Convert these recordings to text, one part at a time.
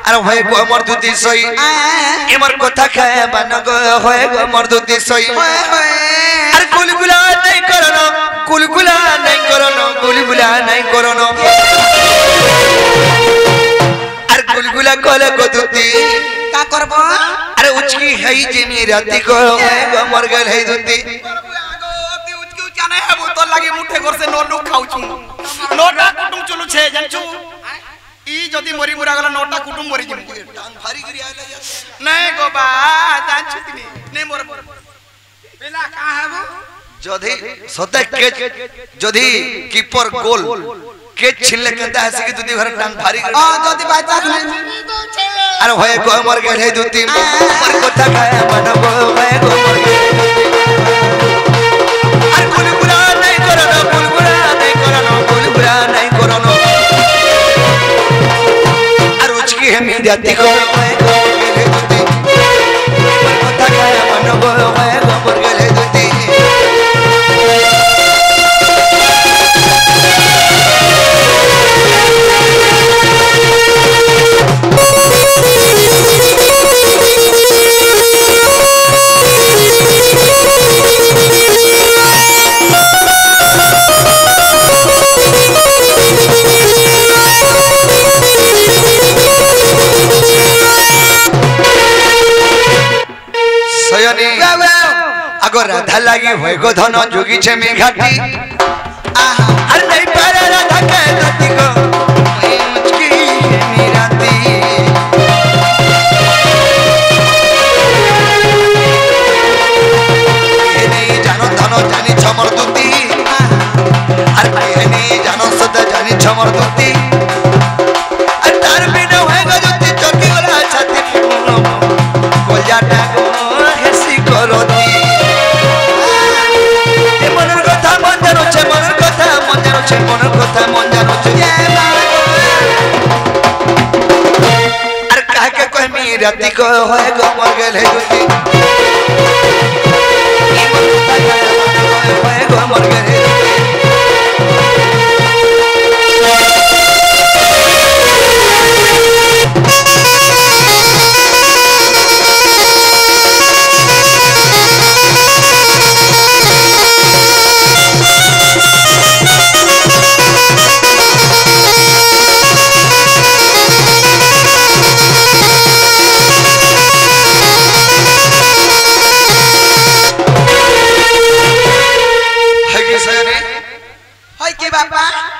আর হয়ে গো মোর দুতি সই এমর কথা খায় বান গো হয়ে গো মোর দুতি সই আর কুলগুলা নাই করনো কুলগুলা নাই করনো কুলগুলা নাই করনো আর কুলগুলা কলে গো দুতি का करब अरे उचकी है जेमी राती को है गो मर गल है दुती ती उचकी जाने है वो तो लगे मुठे घर से नो लोग खाऊ छु नोटा कुटुम चलु छे जानछु ई जदी मरी मुरा गला नोटा कुटुम मरी जिम टांग भारी गिरी आले नहीं गो बा जानछु तिनी नहीं मोर बेला का है वो जदी सते के जदी कीपर गोल के छिले केता हसी की दुती घर टांग भारी आ जदी बाता नहीं अरे होए गो मर गल है दुती पर कथा खाए मन गो होए गो मर गल अरे कुलगुला नहीं करनो कुलगुला नहीं करनो कुलगुला नहीं करनो अरे उचकी है मी जाती को होए गो मर गल है दुती पर कथा खाए मन गो होए गो मर गल है दुती अगो राधा लागी होय गो धन जोगी छे में घाटी अरे नहीं पारे राधा के धरती को मुझकी मीराती ये नहीं जानो धनो जानी छमर दुती अरे ये नहीं जानो सदा जानी छमर दुती अरे तार बिना होय गो दुती चौकी वाला छाती कोल जाटा गो हेसी करोती মনের কথা মন জানো আর কাকে কহমি রাতি কো হয় গো মর গেল হে দুতি হয় গো মর গেল হে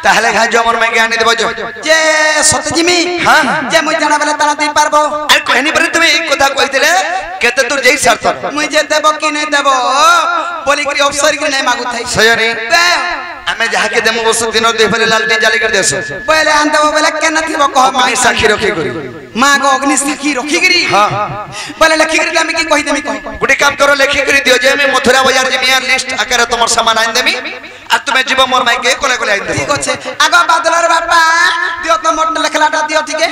ताहले घा जमर में ज्ञान देबो जे सतजिमी हां जे मुई जाना बेले ताना दे पारबो अरे कहनी पर तुम एक कथा कहितले केते तू जई शर्त मुई जे देबो कि नहीं देबो बोली कि अवसर कि नहीं मागु थाई सयनी हमें जहा के देमो बस दिन दे फले लालटेन जाली कर देसो पहले आन देबो बेले के न थिबो कह माई साखी रखी करी मां गो अग्नि साखी रखी गिरी हां बोले लखी गिरी हम की कहि देमी कहि गुडी काम करो लेखी करी दियो जे मैं मथुरा बाजार जे मिया लिस्ट आकर तमर सामान आइन देमी आ तुम्हें जीव मोर माई के कोले कोले आइन देबो ठीक अछि आगो बादलर बापा दियो तो मोट लखलाटा दियो ठीक है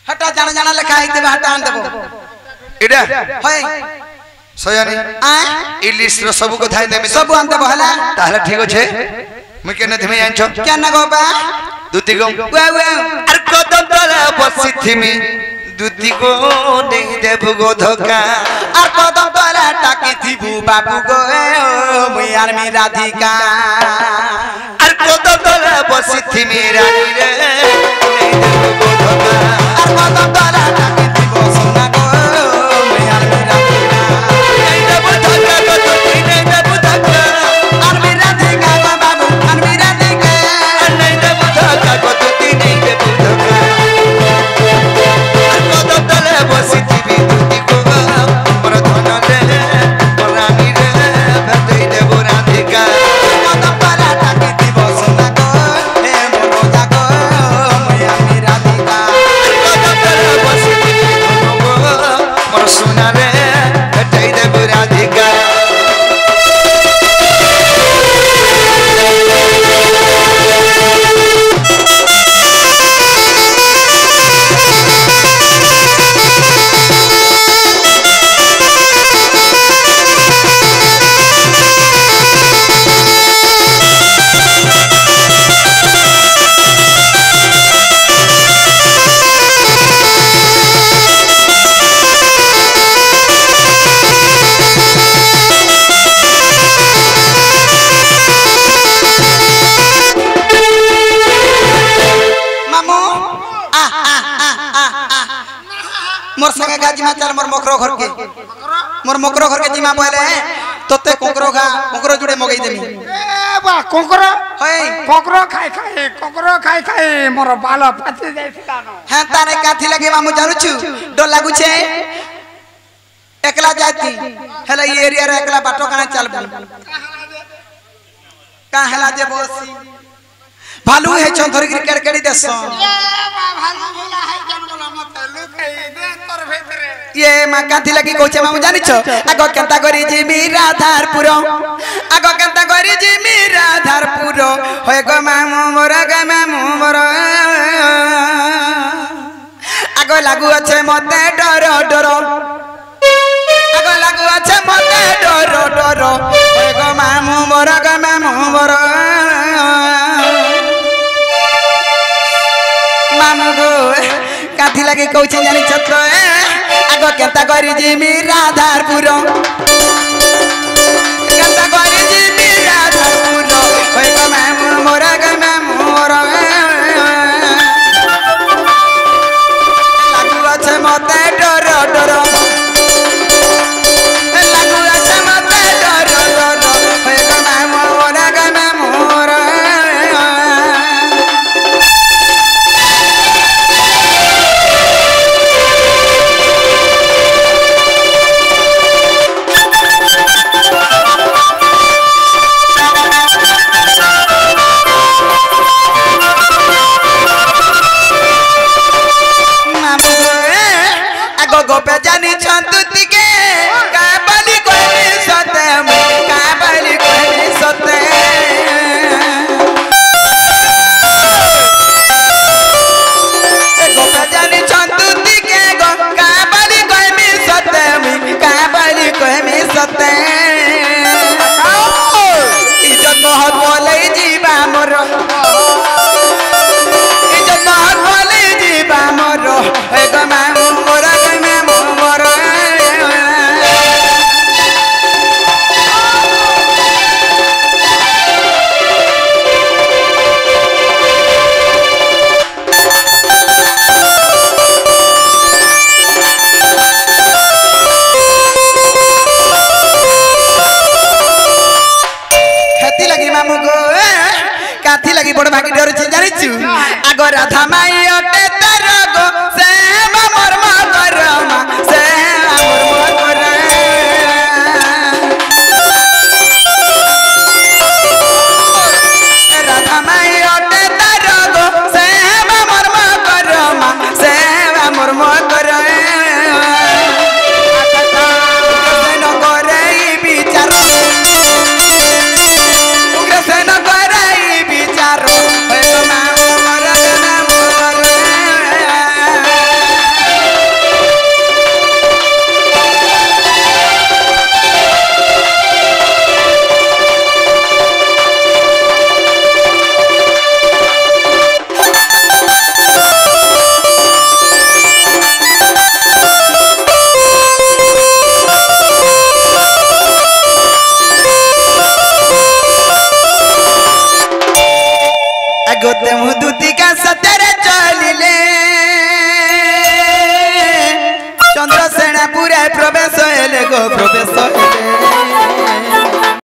हटा जाना जाना लिखा है देबो हटा आन देबो इडा होय सयानी आ ई लिस्ट रो सब को थाई देमी सब आन देबो हला ताहले ठीक छे मैं केने थमे आइन छ क्या न गो बा दुती गो वा वा अरे कदम तला बसी थिमी दुती को नहीं देब गो धोखा আর কদম তলা টাকি থিবু বাবু গো মুই আর মি রাধিকা আর কদম তলা বসি থিমি রানী রে नहीं देब गो धोखा আর কদম তলা টাকি থিবু সোনা গো মুই আর মি রাধিকা नहीं देब धोखा गो दुती नहीं देब धोखा আর মি রাধিকা গো বাবু আর মি রাধিকা नहीं देब धोखा गो दुती नहीं देब धोखा আর কদম তলা বসি থিমি दुती को मोर धन रे मोर रानी रे भेटई देब राधिका কদম তলা টাকি থিবু সোনা গো হে মোর রাজা গো মুই আর মি রাধিকা कदम तला आज्ञा जिमा चल मोर मकरो घर के मोर मकरो घर के जिमा पहले तोते कोकरो जुड़े मगई देमी ए बा कोकरो होय कोकरो खाई मोर बाल पाती जाइथिला न हां तारे काथी लगे मामू जानू छु डर लागु छे एकला जाती हेला ये एरिया रे एकला बाटो काना चलबू का हेला जे बसी भालू है छन धरि क्रिकेट केड़ी देसो ए बा भालू बोला है जन बोला मत लुकाई दे तोर भीतरे ये मा काथी लगी कोचे मामू जानि छ आगो केंता करी जिमी राधारपुर आगो केंता करी जिमी राधारपुर होय गो मामू मोरा ग मामू मोरा आगो लागू আছে মতে ডর ডর आगो लागू আছে মতে ডর ডর होय गो मामू मोरा ग मामू मोरा मामू गो काथी लगी कोचे जानि छत्र आगो केंता करी जिमी राधारपुर केंता करी जिमी राधारपुर होय गो मामू मोरा ग मामू मोरा लागू আছে মতে ডর ডর लागू আছে মতে ডর ডর होय गो मामू मोरा ग मामू मोरा गोपे जानी छंतुति के काबली कोई सते काबली कोई सते गोपे जानी छंतुति के काबली कोई सते काबली कोई सते इज्जत बहुत बोले जीवा मोर इज्जत बहुत बोले जीवा मोर हे गो मामू मोरा काथी लगी बड़ भागी डर छ जानि छु आगो राधा माई ओटे तार गो से मोर मरमा से मोर मोर राधा माई ओटे तार गो से मोर मरमा से मोर मोर न करे विचार न करे विचार गोते मुदुती का सतरे चलिले चंद्रसेना पूरे प्रवेश हेले गो प्रवेश हेले